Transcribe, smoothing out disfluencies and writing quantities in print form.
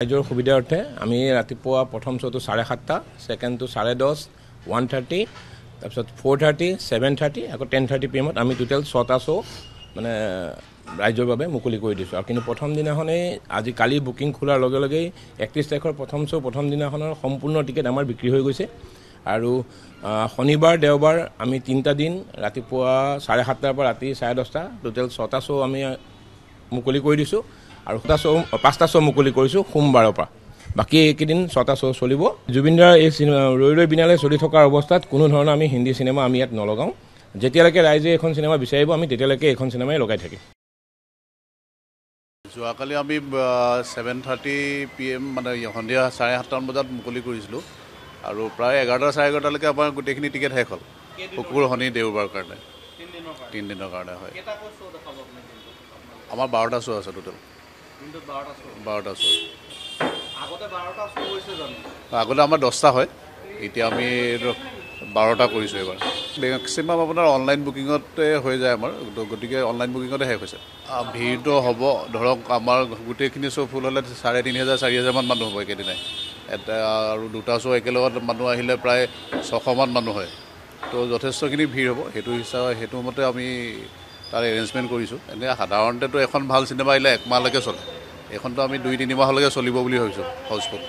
ৰাইজৰ সুবিধাৰ্থে আমি ৰাতিপুৱা প্ৰথম শ্ব'টো 7:30, ছেকেণ্ডটো 10:30, 1:30, তাৰপিছত 4:30, 7:30 আকৌ 10:30 PM আমি টোটেল 6টা শ্ব' মানে ৰাইজৰ বাবে মুকলি কৰি দিছোঁ। আৰু কিন্তু প্ৰথম দিনাখনেই আজি কালি বুকিং খোলাৰ লগে লগেই 31 তাৰিখৰ প্ৰথম শ্ব' প্ৰথম দিনাখনৰ সম্পূৰ্ণ টিকেট আমাৰ বিক্ৰী হৈ গৈছে। আৰু শনিবাৰ দেওবাৰ আমি 3টা দিন ৰাতিপুৱা 7:30 পৰা ৰাতি 10:30 টোটেল 6টা শ্ব' আমি মুকলি কৰি দিছোঁ। আৰু 5টা শ্ব' মুকলি কৰিছোঁ সোমবাৰৰ পৰা। বাকী এইকেইদিন 6টা শ্ব' চলিব। জুবিনদাৰ এই চিনেমা ৰৈ ৰৈ বিনালে চলি থকাৰ অৱস্থাত কোনো ধৰণৰ আমি হিন্দী চিনেমা আমি ইয়াত নলগাওঁ। যেতিয়ালৈকে ৰাইজে এখন চিনেমা বিচাৰিব আমি তেতিয়ালৈকে এইখন চিনেমাই লগাই থাকিম। যোৱাকালি আমি 7:30 PM মানে সন্ধিয়া 7:30 বজাত মুকলি কৰিছিলোঁ আৰু প্ৰায় 11টা 11:30লৈকে আমাৰ গোটেইখিনি টিকেট শেষ হ'ল। শুকুৰ শনি দেওবাৰ কাৰণে 3 দিনৰ কাৰণে হয়। আমাৰ 12টা শ্ব' আছে টোটেল। 12টা শ্ব'। আগতে আমাৰ 10টা হয়, এতিয়া আমি 12টা কৰিছোঁ এইবাৰ। মেক্সিমাম আপোনাৰ অনলাইন বুকিঙতে হৈ যায় আমাৰ, গতিকে অনলাইন বুকিঙতে শেষ হৈছে। ভিৰটো হ'ব ধৰক আমাৰ গোটেইখিনি শ্ব' ফুল হ'লে 3,500 4,000 মান মানুহ হ'ব একেদিনাই। আৰু 2টা শ্ব' একেলগত মানুহ আহিলে প্ৰায় 600 মান মানুহ হয়। তো যথেষ্টখিনি ভিৰ হ'ব, সেইটো মতে আমি তাৰ এৰেঞ্জমেণ্ট কৰিছোঁ। এনেকৈ সাধাৰণতেতো এখন ভাল চিনেমা আহিলে 1 মাহলৈকে চলে, এইখনতো আমি 2-3 মাহলৈকে চলিব বুলি ভাবিছোঁ হাউচফুল।